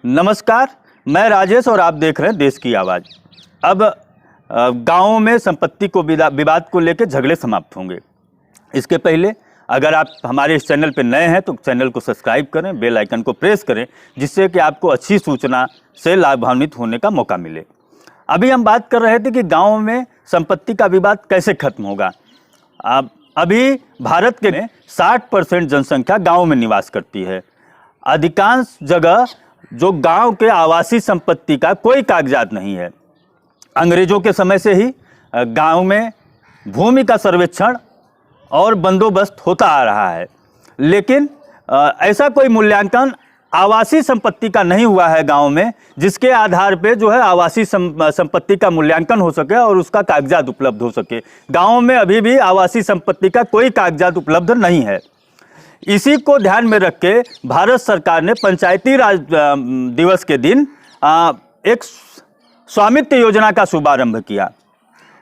नमस्कार, मैं राजेश और आप देख रहे हैं देश की आवाज़। अब गाँवों में संपत्ति को विवाद को लेकर झगड़े समाप्त होंगे। इसके पहले अगर आप हमारे इस चैनल पर नए हैं तो चैनल को सब्सक्राइब करें, बेल आइकन को प्रेस करें, जिससे कि आपको अच्छी सूचना से लाभान्वित होने का मौका मिले। अभी हम बात कर रहे थे कि गाँव में संपत्ति का विवाद कैसे खत्म होगा। अभी भारत के 60% जनसंख्या गाँव में निवास करती है। अधिकांश जगह जो गांव के आवासीय संपत्ति का कोई कागजात नहीं है। अंग्रेजों के समय से ही गांव में भूमि का सर्वेक्षण और बंदोबस्त होता आ रहा है, लेकिन ऐसा कोई मूल्यांकन आवासीय संपत्ति का नहीं हुआ है गांव में, जिसके आधार पे जो है आवासीय संपत्ति का मूल्यांकन हो सके और उसका कागजात उपलब्ध हो सके। गांव में अभी भी आवासीय संपत्ति का कोई कागजात उपलब्ध नहीं है। इसी को ध्यान में रख के भारत सरकार ने पंचायती राज दिवस के दिन एक स्वामित्व योजना का शुभारंभ किया।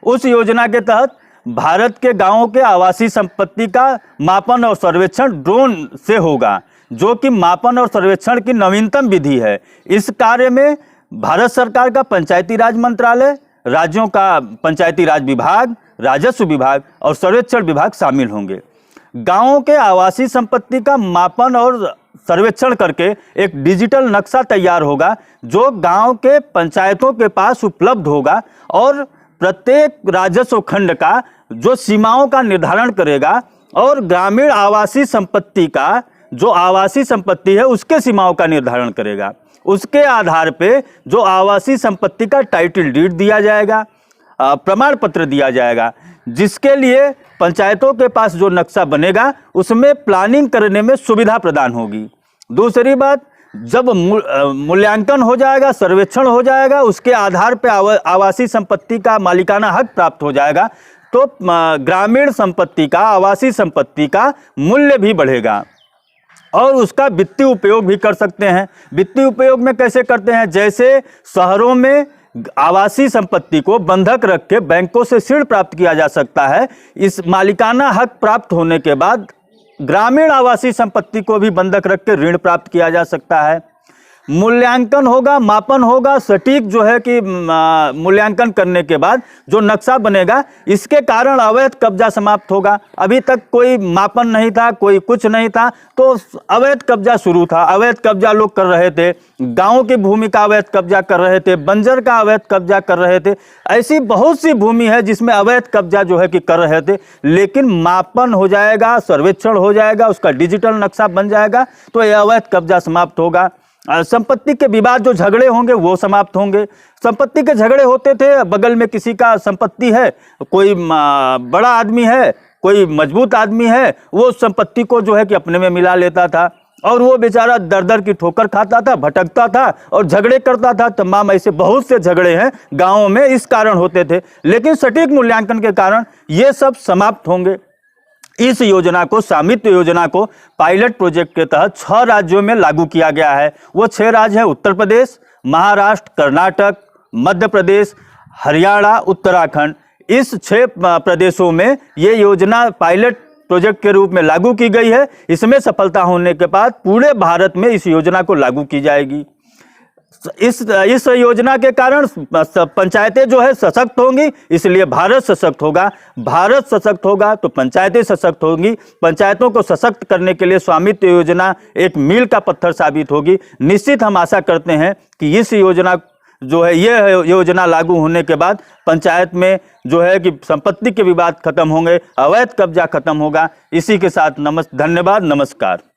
उस योजना के तहत भारत के गांवों के आवासीय संपत्ति का मापन और सर्वेक्षण ड्रोन से होगा, जो कि मापन और सर्वेक्षण की नवीनतम विधि है। इस कार्य में भारत सरकार का पंचायती राज मंत्रालय, राज्यों का पंचायती राज विभाग, राजस्व विभाग और सर्वेक्षण विभाग शामिल होंगे। गांवों के आवासीय संपत्ति का मापन और सर्वेक्षण करके एक डिजिटल नक्शा तैयार होगा, जो गांव के पंचायतों के पास उपलब्ध होगा और प्रत्येक राजस्व खंड का जो सीमाओं का निर्धारण करेगा और ग्रामीण आवासीय संपत्ति का जो आवासीय संपत्ति है उसके सीमाओं का निर्धारण करेगा। उसके आधार पे जो आवासीय संपत्ति का टाइटल डीड दिया जाएगा, प्रमाण पत्र दिया जाएगा, जिसके लिए पंचायतों के पास जो नक्शा बनेगा उसमें प्लानिंग करने में सुविधा प्रदान होगी। दूसरी बात, जब मूल्यांकन हो जाएगा, सर्वेक्षण हो जाएगा, उसके आधार पर आवासीय संपत्ति का मालिकाना हक प्राप्त हो जाएगा, तो ग्रामीण संपत्ति का, आवासीय संपत्ति का मूल्य भी बढ़ेगा और उसका वित्तीय उपयोग भी कर सकते हैं। वित्तीय उपयोग में कैसे करते हैं? जैसे शहरों में आवासीय संपत्ति को बंधक रख के बैंकों से ऋण प्राप्त किया जा सकता है। इस मालिकाना हक प्राप्त होने के बाद ग्रामीण आवासीय संपत्ति को भी बंधक रख के ऋण प्राप्त किया जा सकता है। मूल्यांकन होगा, मापन होगा, सटीक जो है कि मूल्यांकन करने के बाद जो नक्शा बनेगा, इसके कारण अवैध कब्जा समाप्त होगा। अभी तक कोई मापन नहीं था, कोई कुछ नहीं था, तो अवैध कब्जा शुरू था। अवैध कब्जा लोग कर रहे थे, गाँव की भूमि का अवैध कब्जा कर रहे थे, बंजर का अवैध कब्जा कर रहे थे। ऐसी बहुत सी भूमि है जिसमें अवैध कब्जा जो है कि कर रहे थे, लेकिन मापन हो जाएगा, सर्वेक्षण हो जाएगा, उसका डिजिटल नक्शा बन जाएगा, तो यह अवैध कब्जा समाप्त होगा। संपत्ति के विवाद जो झगड़े होंगे वो समाप्त होंगे। संपत्ति के झगड़े होते थे, बगल में किसी का संपत्ति है, कोई बड़ा आदमी है, कोई मजबूत आदमी है, वो संपत्ति को जो है कि अपने में मिला लेता था और वो बेचारा दर दर की ठोकर खाता था, भटकता था और झगड़े करता था। तमाम ऐसे बहुत से झगड़े हैं गाँवों में, इस कारण होते थे, लेकिन सटीक मूल्यांकन के कारण ये सब समाप्त होंगे। इस योजना को, स्वामित्व योजना को पायलट प्रोजेक्ट के तहत 6 राज्यों में लागू किया गया है। वो 6 राज्य हैं उत्तर प्रदेश, महाराष्ट्र, कर्नाटक, मध्य प्रदेश, हरियाणा, उत्तराखंड। इस 6 प्रदेशों में ये योजना पायलट प्रोजेक्ट के रूप में लागू की गई है। इसमें सफलता होने के बाद पूरे भारत में इस योजना को लागू की जाएगी। इस योजना के कारण पंचायतें जो है सशक्त होंगी, इसलिए भारत सशक्त होगा। भारत सशक्त होगा तो पंचायतें सशक्त होंगी। पंचायतों को सशक्त करने के लिए स्वामित्व योजना एक मील का पत्थर साबित होगी। निश्चित हम आशा करते हैं कि इस योजना जो है, ये योजना लागू होने के बाद पंचायत में जो है कि संपत्ति के विवाद खत्म होंगे, अवैध कब्जा खत्म होगा। इसी के साथ धन्यवाद, नमस्कार।